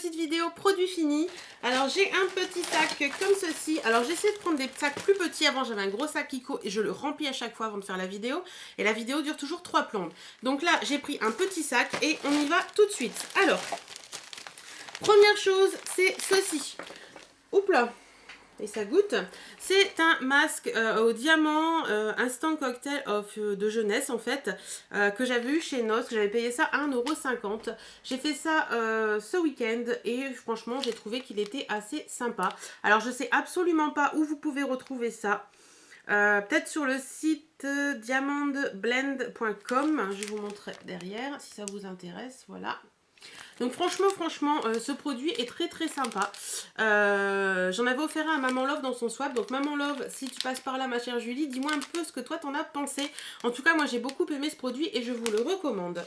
petite vidéo produit fini. Alors j'ai un petit sac comme ceci. Alors j'essaie de prendre des sacs plus petits. Avant j'avais un gros sac Kiko et je le remplis à chaque fois avant de faire la vidéo. Et la vidéo dure toujours 3 plombes. Donc là j'ai pris un petit sac et on y va tout de suite. Alors, première chose c'est ceci. Oups là. Et ça goûte. C'est un masque au diamant Instant Cocktail de jeunesse en fait, que j'avais eu chez NOS, que j'avais payé ça à 1,50 €. J'ai fait ça ce week-end et franchement j'ai trouvé qu'il était assez sympa. Alors je sais absolument pas où vous pouvez retrouver ça. Peut-être sur le site diamondblend.com. Je vous montrerai derrière si ça vous intéresse. Voilà. Donc franchement, ce produit est très très sympa. J'en avais offert un à Maman Love dans son swap. Donc Maman Love, si tu passes par là ma chère Julie, dis-moi un peu ce que toi t'en as pensé. En tout cas, moi j'ai beaucoup aimé ce produit et je vous le recommande.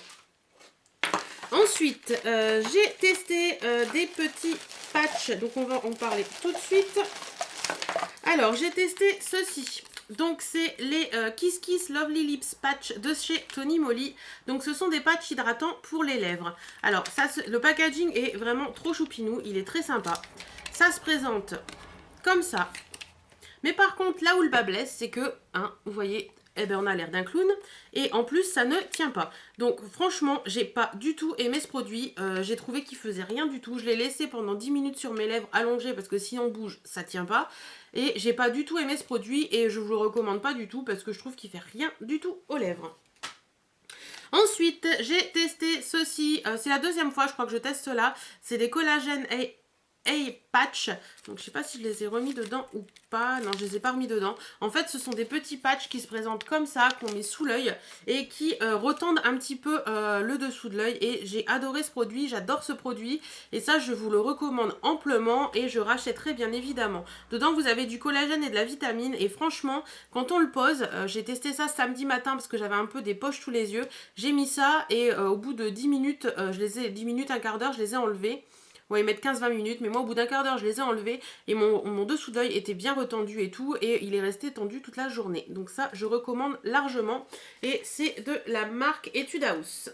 Ensuite, j'ai testé des petits patchs. Donc on va en parler tout de suite. Alors, j'ai testé ceci. Donc c'est les Kiss Kiss Lovely Lips Patch de chez Tony Moly. Donc ce sont des patchs hydratants pour les lèvres. Alors ça, le packaging est vraiment trop choupinou, il est très sympa. Ça se présente comme ça. Mais par contre là où le bas blesse, c'est que, hein, vous voyez, eh ben, on a l'air d'un clown. Et en plus ça ne tient pas. Donc franchement j'ai pas du tout aimé ce produit. J'ai trouvé qu'il faisait rien du tout. Je l'ai laissé pendant 10 minutes sur mes lèvres allongées parce que si on bouge ça tient pas. Et j'ai pas du tout aimé ce produit et je vous le recommande pas du tout parce que je trouve qu'il fait rien du tout aux lèvres. Ensuite, j'ai testé ceci. C'est la deuxième fois, je crois que je teste cela. C'est des collagènes patch. Donc je sais pas si je les ai remis dedans ou pas. Non, je les ai pas remis dedans. En fait, ce sont des petits patchs qui se présentent comme ça, qu'on met sous l'œil et qui retendent un petit peu le dessous de l'œil. Et j'ai adoré ce produit, j'adore ce produit. Et ça, je vous le recommande amplement et je rachèterai bien évidemment. Dedans, vous avez du collagène et de la vitamine. Et franchement, quand on le pose, j'ai testé ça samedi matin parce que j'avais un peu des poches sous les yeux. J'ai mis ça et au bout de 10 minutes, 10 minutes, un quart d'heure, je les ai enlevés. Ouais, ils mettent 15-20 minutes, mais moi au bout d'un quart d'heure je les ai enlevés et mon dessous d'œil était bien retendu et tout et il est resté tendu toute la journée. Donc ça je recommande largement et c'est de la marque Etude House.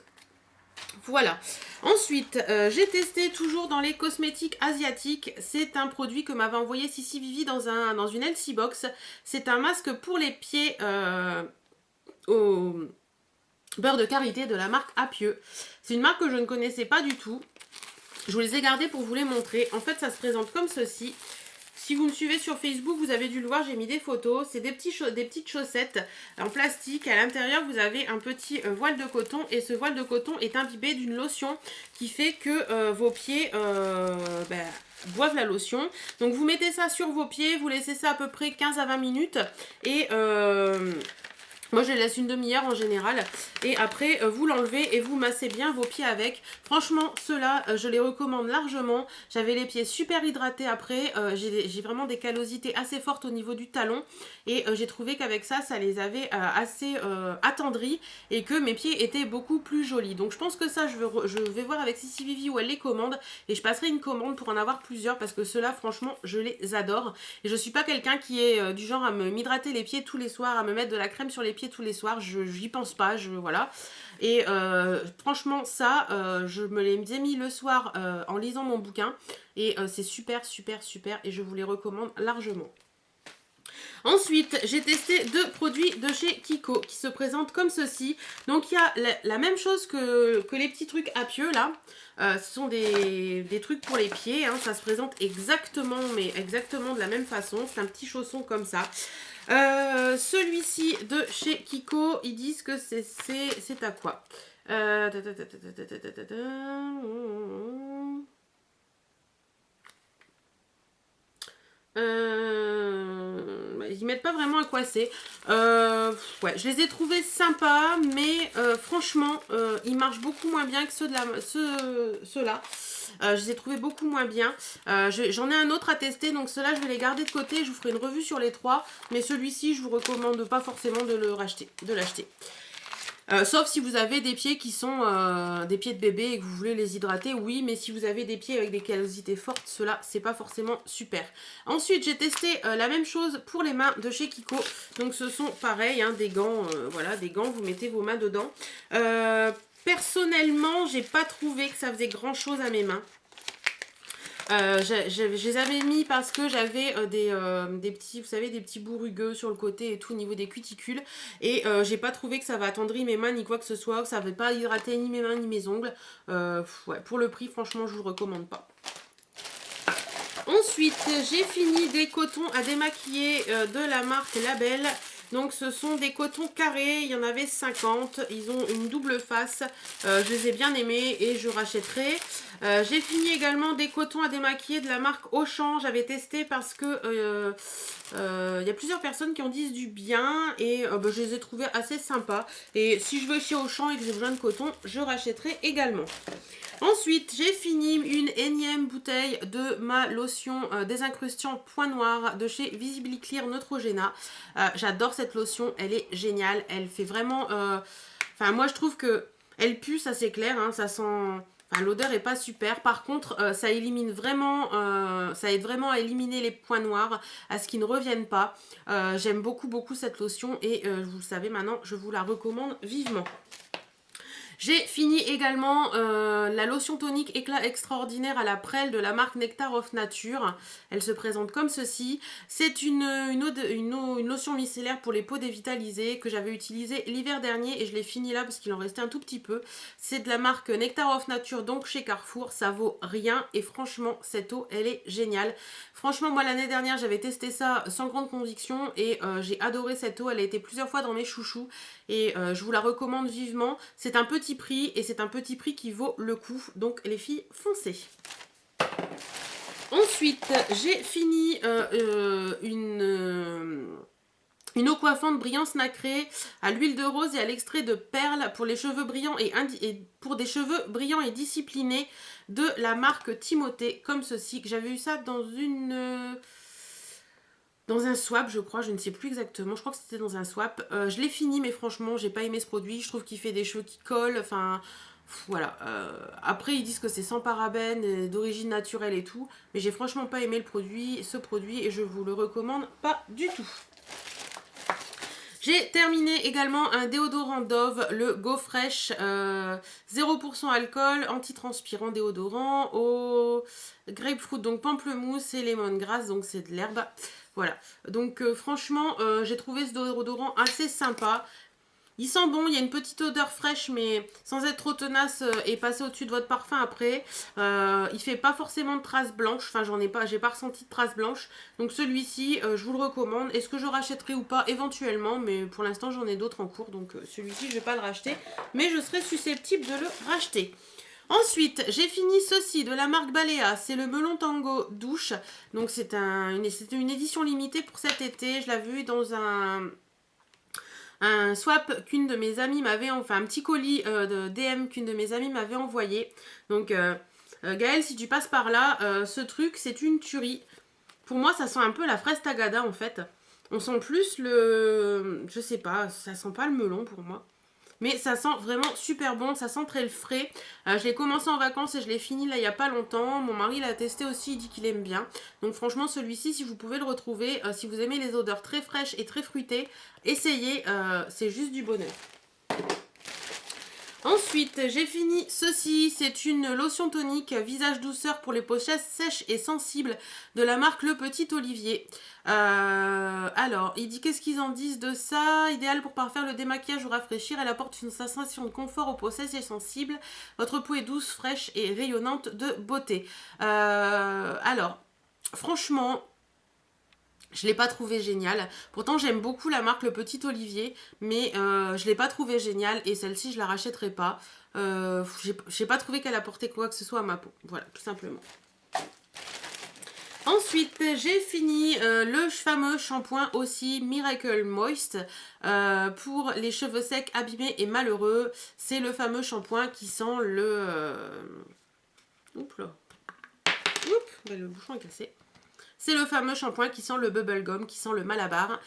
Voilà. Ensuite, j'ai testé toujours dans les cosmétiques asiatiques. C'est un produit que m'avait envoyé Sissi Vivi dans une LC Box. C'est un masque pour les pieds au beurre de karité de la marque Apieux. C'est une marque que je ne connaissais pas du tout. Je vous les ai gardés pour vous les montrer. En fait, ça se présente comme ceci. Si vous me suivez sur Facebook, vous avez dû le voir, j'ai mis des photos. C'est des petites chaussettes en plastique. À l'intérieur, vous avez un petit voile de coton. Et ce voile de coton est imbibé d'une lotion qui fait que vos pieds boivent la lotion. Donc, vous mettez ça sur vos pieds. Vous laissez ça à peu près 15 à 20 minutes. Et... moi je les laisse une demi-heure en général et après vous l'enlevez et vous massez bien vos pieds avec. Franchement ceux-là je les recommande largement. J'avais les pieds super hydratés après, j'ai vraiment des callosités assez fortes au niveau du talon et j'ai trouvé qu'avec ça les avait assez attendris et que mes pieds étaient beaucoup plus jolis. Donc je pense que ça je vais voir avec Sissi Vivi où elle les commande et je passerai une commande pour en avoir plusieurs parce que ceux-là franchement je les adore et je suis pas quelqu'un qui est du genre à m'hydrater les pieds tous les soirs, à me mettre de la crème sur les pieds tous les soirs, j'y pense pas, voilà. Et franchement ça, je me les ai mis le soir en lisant mon bouquin et c'est super et je vous les recommande largement. Ensuite, j'ai testé 2 produits de chez Kiko qui se présentent comme ceci. Donc, il y a la même chose que les petits trucs Apieux là. Ce sont des trucs pour les pieds. Hein. Ça se présente exactement, mais exactement de la même façon. C'est un petit chausson comme ça. Celui-ci de chez Kiko, ils disent que c'est à quoi ils mettent pas vraiment à quoi c'est. Ouais, je les ai trouvés sympas, mais franchement, ils marchent beaucoup moins bien que ceux-là. Je les ai trouvés beaucoup moins bien. J'en ai un autre à tester, donc ceux-là, je vais les garder de côté. Je vous ferai une revue sur les 3, mais celui-ci, je vous recommande pas forcément de l'acheter. Sauf si vous avez des pieds qui sont des pieds de bébé et que vous voulez les hydrater, oui, mais si vous avez des pieds avec des callosités fortes, cela c'est pas forcément super. Ensuite j'ai testé la même chose pour les mains de chez Kiko, donc ce sont pareil, hein, des gants, voilà, des gants, vous mettez vos mains dedans. Personnellement j'ai pas trouvé que ça faisait grand chose à mes mains. Je les avais mis parce que j'avais des petits, vous savez, des petits bouts rugueux sur le côté et tout au niveau des cuticules. Et j'ai pas trouvé que ça va attendrir mes mains ni quoi que ce soit, que ça va pas hydrater ni mes mains ni mes ongles. Ouais, pour le prix, franchement, je vous le recommande pas. Ensuite, j'ai fini des cotons à démaquiller de la marque Label. Donc ce sont des cotons carrés, il y en avait 50, ils ont une double face, je les ai bien aimés et je rachèterai. J'ai fini également des cotons à démaquiller de la marque Auchan, j'avais testé parce que y a plusieurs personnes qui en disent du bien et bah, je les ai trouvés assez sympas. Et si je vais chez Auchan et que j'ai besoin de coton, je rachèterai également. Ensuite, j'ai fini une énième bouteille de ma lotion désincrustant point noir de chez Visibly Clear Neutrogena. J'adore cette lotion, elle est géniale. Elle fait vraiment... Enfin, moi, je trouve que elle pue, ça c'est clair. Hein, ça sent... Enfin, l'odeur est pas super. Par contre, ça élimine vraiment... ça aide vraiment à éliminer les points noirs, à ce qu'ils ne reviennent pas. J'aime beaucoup, beaucoup cette lotion et vous le savez maintenant, je vous la recommande vivement. J'ai fini également la lotion tonique éclat extraordinaire à la prêle de la marque Nectar of Nature. Elle se présente comme ceci. C'est une lotion micellaire pour les peaux dévitalisées que j'avais utilisée l'hiver dernier et je l'ai fini là parce qu'il en restait un tout petit peu. C'est de la marque Nectar of Nature, donc chez Carrefour. Ça vaut rien et franchement, cette eau, elle est géniale. Franchement, moi l'année dernière, j'avais testé ça sans grande conviction et j'ai adoré cette eau. Elle a été plusieurs fois dans mes chouchous et je vous la recommande vivement. C'est un petit prix et c'est un petit prix qui vaut le coup. Donc les filles, foncez. Ensuite, j'ai fini une eau coiffante brillance nacrée à l'huile de rose et à l'extrait de perles pour les cheveux brillants et pour des cheveux brillants et disciplinés de la marque Timothée, comme ceci. J'avais eu ça dans un swap, je crois, je ne sais plus exactement. Je crois que c'était dans un swap. Je l'ai fini, mais franchement, j'ai pas aimé ce produit. Je trouve qu'il fait des cheveux qui collent. Enfin, voilà. Après, ils disent que c'est sans parabènes, d'origine naturelle et tout. Mais j'ai franchement pas aimé ce produit, et je vous le recommande pas du tout. J'ai terminé également un déodorant Dove, le Go Fresh, 0% alcool, anti-transpirant déodorant, au grapefruit, donc pamplemousse et lemongrass, donc c'est de l'herbe. Voilà, donc franchement, j'ai trouvé ce déodorant assez sympa. Il sent bon, il y a une petite odeur fraîche, mais sans être trop tenace et passer au-dessus de votre parfum après. Il fait pas forcément de traces blanches, enfin j'ai pas ressenti de traces blanches. Donc celui-ci, je vous le recommande. Est-ce que je rachèterai ou pas? Éventuellement, mais pour l'instant j'en ai d'autres en cours, donc celui-ci je vais pas le racheter. Mais je serai susceptible de le racheter. Ensuite, j'ai fini ceci de la marque Balea, c'est le melon tango douche. Donc c'était une édition limitée pour cet été, je l'avais vu dans un swap qu'une de mes amies m'avait, enfin un petit colis de DM qu'une de mes amies m'avait envoyé. Donc Gaëlle, si tu passes par là, ce truc c'est une tuerie. Pour moi ça sent un peu la fraise tagada en fait. On sent plus je sais pas, ça sent pas le melon pour moi. Mais ça sent vraiment super bon, ça sent très frais. Je l'ai commencé en vacances et je l'ai fini là il n'y a pas longtemps. Mon mari l'a testé aussi, il dit qu'il aime bien. Donc franchement celui-ci, si vous pouvez le retrouver, si vous aimez les odeurs très fraîches et très fruitées, essayez, c'est juste du bonheur. Ensuite, j'ai fini ceci, c'est une lotion tonique visage douceur pour les peaux sèches et sensibles de la marque Le Petit Olivier. Alors, il dit qu'est-ce qu'ils en disent de ça? Idéal pour parfaire le démaquillage ou rafraîchir, elle apporte une sensation de confort aux peaux sèches et sensibles. Votre peau est douce, fraîche et rayonnante de beauté. Alors, franchement... je ne l'ai pas trouvé génial. Pourtant, j'aime beaucoup la marque Le Petit Olivier, mais je ne l'ai pas trouvé génial et celle-ci, je ne la rachèterai pas. J'ai pas trouvé qu'elle apportait quoi que ce soit à ma peau. Voilà, tout simplement. Ensuite, j'ai fini le fameux shampoing aussi Miracle Moist pour les cheveux secs, abîmés et malheureux. C'est le fameux shampoing qui sent le... Oups là. Oups, le bouchon est cassé. C'est le fameux shampoing qui sent le bubblegum, qui sent le malabar.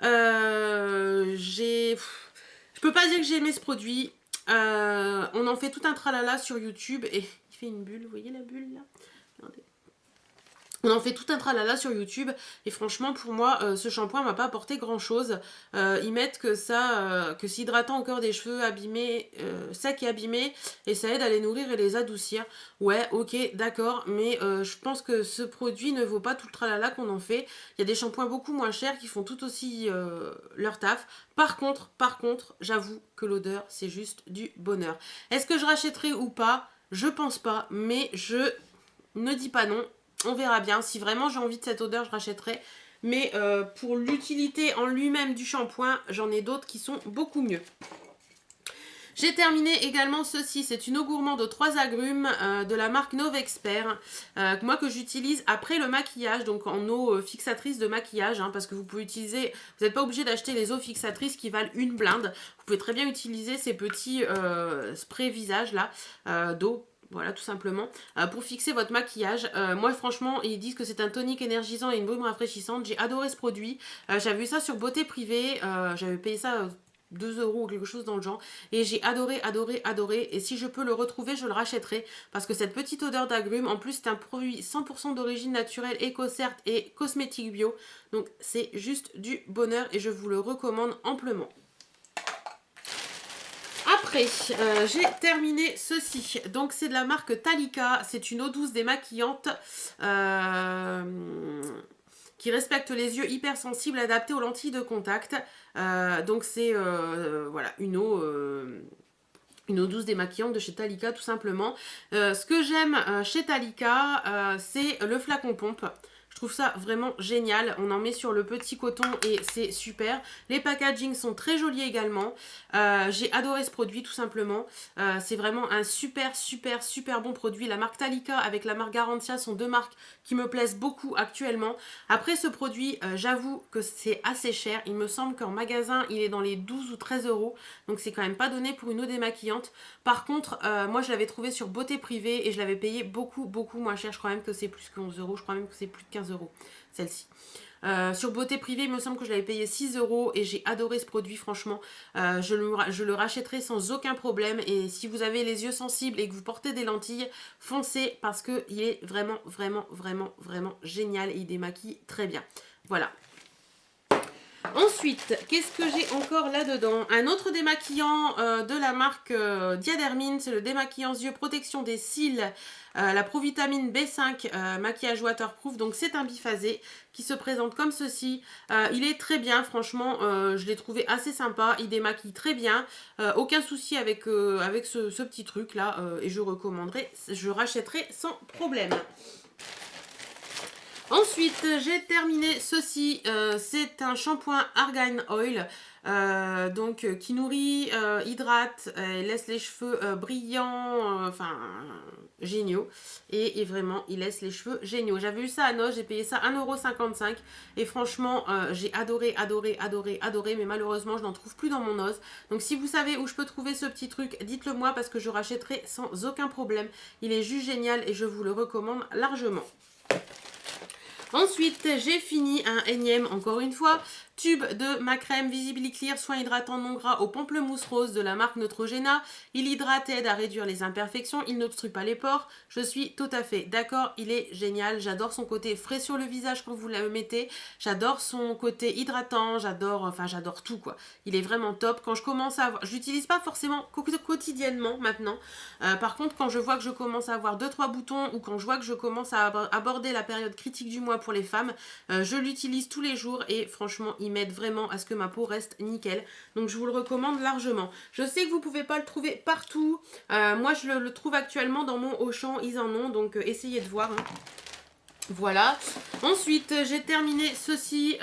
Je peux pas dire que j'ai aimé ce produit. On en fait tout un tralala sur YouTube et il fait une bulle. Vous voyez la bulle là? Regardez. On en fait tout un tralala sur YouTube et franchement pour moi ce shampoing m'a pas apporté grand chose. Ils mettent que ça, que c'est hydratant encore des cheveux abîmés, secs et abîmés et ça aide à les nourrir et les adoucir. Ouais ok d'accord mais je pense que ce produit ne vaut pas tout le tralala qu'on en fait. Il y a des shampoings beaucoup moins chers qui font tout aussi leur taf. Par contre j'avoue que l'odeur c'est juste du bonheur. Est-ce que je rachèterai ou pas? Je pense pas mais je ne dis pas non. On verra bien. Si vraiment j'ai envie de cette odeur, je rachèterai. Mais pour l'utilité en lui-même du shampoing, j'en ai d'autres qui sont beaucoup mieux. J'ai terminé également ceci. C'est une eau gourmande aux 3 agrumes de la marque Novexpert. Moi que j'utilise après le maquillage. Donc en eau fixatrice de maquillage. Parce que vous pouvez utiliser... Vous n'êtes pas obligé d'acheter les eaux fixatrices qui valent une blinde. Vous pouvez très bien utiliser ces petits sprays visage là d'eau. Voilà, tout simplement. Pour fixer votre maquillage. Moi, franchement, ils disent que c'est un tonique énergisant et une brume rafraîchissante. J'ai adoré ce produit. J'avais vu ça sur Beauté Privée. J'avais payé ça 2 € ou quelque chose dans le genre. Et j'ai adoré, adoré, adoré. Et si je peux le retrouver, je le rachèterai. Parce que cette petite odeur d'agrumes, en plus, c'est un produit 100% d'origine naturelle, éco-cert et cosmétique bio. Donc, c'est juste du bonheur et je vous le recommande amplement. Après, j'ai terminé ceci. Donc, c'est de la marque Talika. C'est une eau douce démaquillante qui respecte les yeux hypersensibles adaptés aux lentilles de contact. Donc, c'est voilà, une eau douce démaquillante de chez Talika, tout simplement. Ce que j'aime chez Talika, c'est le flacon pompe. Je trouve ça vraiment génial. On en met sur le petit coton et c'est super. Les packagings sont très jolis également. J'ai adoré ce produit tout simplement. C'est vraiment un super, super, super bon produit. La marque Talika avec la marque Garantia sont deux marques qui me plaisent beaucoup actuellement. Après ce produit, j'avoue que c'est assez cher. Il me semble qu'en magasin, il est dans les 12 ou 13 €. Donc c'est quand même pas donné pour une eau démaquillante. Par contre, moi je l'avais trouvé sur Beauté Privée et je l'avais payé beaucoup, beaucoup moins cher. Je crois même que c'est plus que 11 €. Je crois même que c'est plus de 15 € celle-ci. Sur Beauté Privée, il me semble que je l'avais payé 6 € et j'ai adoré ce produit, franchement. Je le rachèterai sans aucun problème. Et si vous avez les yeux sensibles et que vous portez des lentilles, foncez parce qu'il est vraiment, vraiment, vraiment, vraiment génial et il démaquille très bien. Voilà. Ensuite, qu'est-ce que j'ai encore là-dedans? Un autre démaquillant de la marque Diadermine, c'est le démaquillant yeux protection des cils, la provitamine B5 maquillage waterproof. Donc c'est un biphasé qui se présente comme ceci. Il est très bien, franchement, je l'ai trouvé assez sympa. Il démaquille très bien, aucun souci avec ce petit truc là et je recommanderais, je rachèterai sans problème. Ensuite, j'ai terminé ceci. C'est un shampoing Argan Oil. Qui nourrit, hydrate, laisse les cheveux brillants, géniaux. Et vraiment, il laisse les cheveux géniaux. J'avais eu ça à Noce, j'ai payé ça 1,55 € et franchement, j'ai adoré, adoré, adoré, adoré, mais malheureusement, je n'en trouve plus dans mon Noce. Donc si vous savez où je peux trouver ce petit truc, dites-le moi parce que je rachèterai sans aucun problème. Il est juste génial et je vous le recommande largement. Ensuite, j'ai fini un énième, encore une fois, tube de ma crème Visibly Clear soin hydratant non gras au pamplemousse rose de la marque Neutrogena. Il hydrate et aide à réduire les imperfections, il n'obstrue pas les pores. Je suis tout à fait d'accord, il est génial. J'adore son côté frais sur le visage quand vous le mettez. J'adore son côté hydratant, j'adore tout quoi. Il est vraiment top. Quand je commence à avoir, je l'utilise pas forcément quotidiennement maintenant. Par contre, quand je vois que je commence à avoir 2-3 boutons ou quand je vois que je commence à aborder la période critique du mois pour les femmes, je l'utilise tous les jours et franchement, il m'aide vraiment à ce que ma peau reste nickel. Donc je vous le recommande largement. Je sais que vous ne pouvez pas le trouver partout. Moi je le trouve actuellement dans mon Auchan, ils en ont, donc essayez de voir. Hein. Voilà. Ensuite, j'ai terminé ceci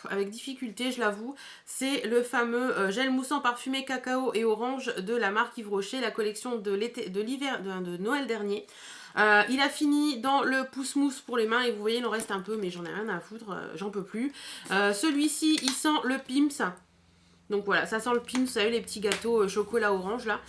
avec difficulté, je l'avoue. C'est le fameux gel moussant parfumé cacao et orange de la marque Yves Rocher, la collection de l'hiver de Noël dernier. Il a fini dans le pouce-mousse pour les mains et vous voyez il en reste un peu mais j'en ai rien à foutre, j'en peux plus. Celui-ci il sent le Pimps. Donc voilà, ça sent le pim, vous savez, les petits gâteaux chocolat orange là.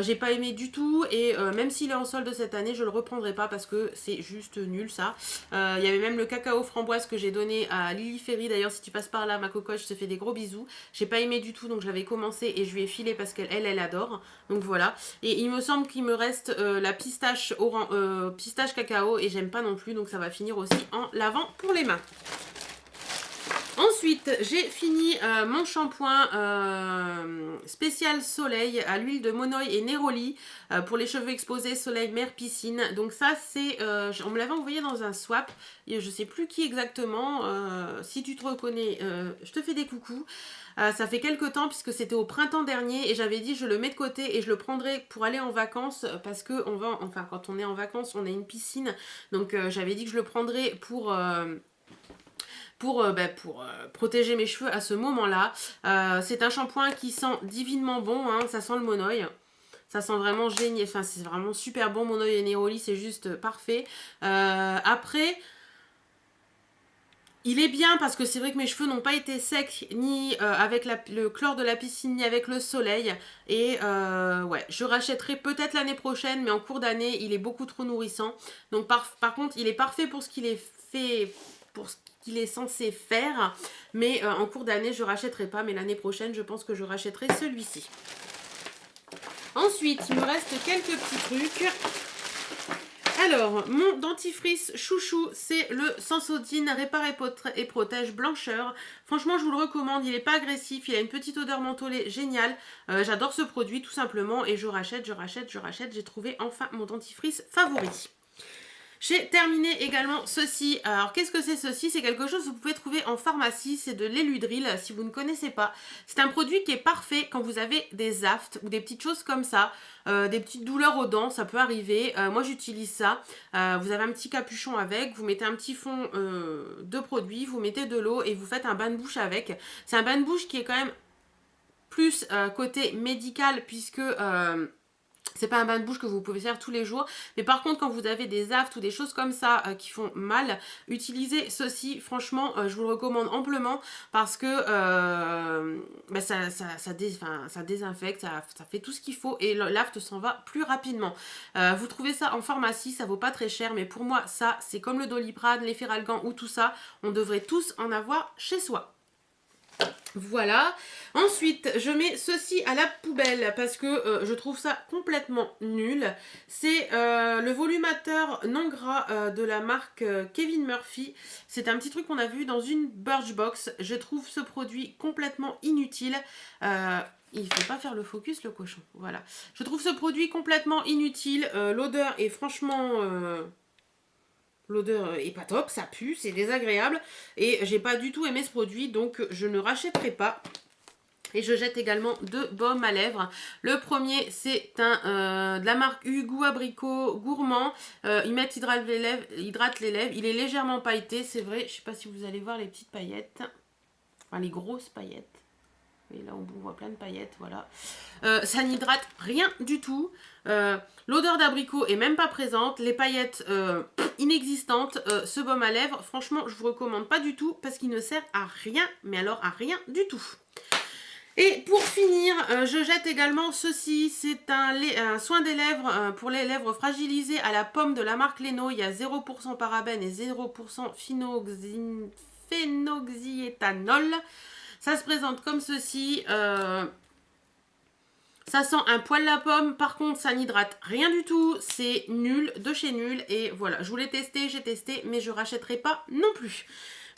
J'ai pas aimé du tout et même s'il est en solde cette année, je le reprendrai pas parce que c'est juste nul ça. Il y avait même le cacao framboise que j'ai donné à Lily Ferry. D'ailleurs, si tu passes par là, ma cocotte, je te fais des gros bisous. J'ai pas aimé du tout, donc je l'avais commencé et je lui ai filé parce elle adore. Donc voilà. Et il me semble qu'il me reste la pistache, pistache cacao et j'aime pas non plus, donc ça va finir aussi en lavant pour les mains. Ensuite, j'ai fini mon shampoing spécial soleil à l'huile de Monoï et Neroli pour les cheveux exposés soleil, mer, piscine. Donc ça, c'est, on me l'avait envoyé dans un swap. Et je sais plus qui exactement. Si tu te reconnais, je te fais des coucous. Ça fait quelques temps puisque c'était au printemps dernier et j'avais dit je le mets de côté et je le prendrai pour aller en vacances parce que on va, enfin quand on est en vacances, on a une piscine. Donc j'avais dit que je le prendrais pour protéger mes cheveux à ce moment-là. C'est un shampoing qui sent divinement bon, hein, ça sent le Monoï. Ça sent vraiment génial, enfin c'est vraiment super bon, Monoï et Neroli, c'est juste parfait. Après, il est bien parce que c'est vrai que mes cheveux n'ont pas été secs ni avec le chlore de la piscine ni avec le soleil. Et ouais, je rachèterai peut-être l'année prochaine, mais en cours d'année, il est beaucoup trop nourrissant. Donc par contre, il est parfait pour ce qu'il est fait, pour ce qu'il est censé faire. Mais en cours d'année, je rachèterai pas. Mais l'année prochaine, je pense que je rachèterai celui-ci. Ensuite, il me reste quelques petits trucs. Alors, mon dentifrice chouchou, c'est le Sensodyne Répare et Protège Blancheur. Franchement, je vous le recommande, il n'est pas agressif, il a une petite odeur mentholée géniale. J'adore ce produit tout simplement et je rachète. J'ai trouvé enfin mon dentifrice favori. J'ai terminé également ceci. Alors, qu'est-ce que c'est ceci? C'est quelque chose que vous pouvez trouver en pharmacie. C'est de l'Eludril, si vous ne connaissez pas. C'est un produit qui est parfait quand vous avez des aftes ou des petites choses comme ça. Des petites douleurs aux dents, ça peut arriver. Moi, j'utilise ça. Vous avez un petit capuchon avec. Vous mettez un petit fond de produit. Vous mettez de l'eau et vous faites un bain de bouche avec. C'est un bain de bouche qui est quand même plus côté médical puisque... c'est pas un bain de bouche que vous pouvez faire tous les jours. Mais par contre, quand vous avez des aftes ou des choses comme ça qui font mal, utilisez ceci. Franchement, je vous le recommande amplement parce que ça désinfecte, ça fait tout ce qu'il faut et l'afte s'en va plus rapidement. Vous trouvez ça en pharmacie, ça vaut pas très cher. Mais pour moi, ça, c'est comme le Doliprane, les Feralgan ou tout ça. On devrait tous en avoir chez soi. Voilà. Ensuite, je mets ceci à la poubelle parce que je trouve ça complètement nul. C'est le volumateur non gras de la marque Kevin Murphy. C'est un petit truc qu'on a vu dans une Birchbox. Je trouve ce produit complètement inutile. Il ne faut pas faire le focus, le cochon. Voilà. Je trouve ce produit complètement inutile. L'odeur est franchement... L'odeur est pas top, ça pue, c'est désagréable. Et j'ai pas du tout aimé ce produit, donc je ne rachèterai pas. Et je jette également deux baumes à lèvres. Le premier, c'est un de la marque Hugo Abricot Gourmand. Ils mettent hydrate les lèvres. Il est légèrement pailleté, c'est vrai. Je sais pas si vous allez voir les petites paillettes. Enfin, les grosses paillettes. Et là, on voit plein de paillettes, voilà. Ça n'hydrate rien du tout. L'odeur d'abricot est même pas présente. Les paillettes inexistantes. Ce baume à lèvres, franchement, je vous recommande pas du tout parce qu'il ne sert à rien, mais alors à rien du tout. Et pour finir, je jette également ceci. C'est un soin des lèvres pour les lèvres fragilisées à la pomme de la marque Leno. Il y a 0% parabènes et 0% phénoxyéthanol. Ça se présente comme ceci. Ça sent un poil la pomme. Par contre, ça n'hydrate rien du tout. C'est nul, de chez nul. Et voilà, je voulais tester, j'ai testé, mais je ne rachèterai pas non plus.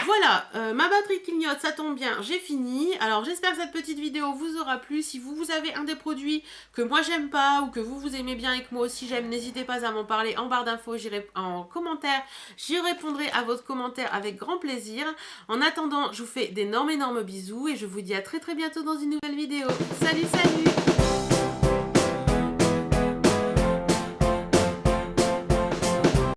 Voilà, ma batterie clignote, ça tombe bien, j'ai fini. Alors j'espère que cette petite vidéo vous aura plu. Si vous avez un des produits que moi j'aime pas ou que vous aimez bien et que moi aussi j'aime, n'hésitez pas à m'en parler en barre d'infos, en commentaire. J'y répondrai à votre commentaire avec grand plaisir. En attendant, je vous fais d'énormes bisous et je vous dis à très bientôt dans une nouvelle vidéo. Salut, salut!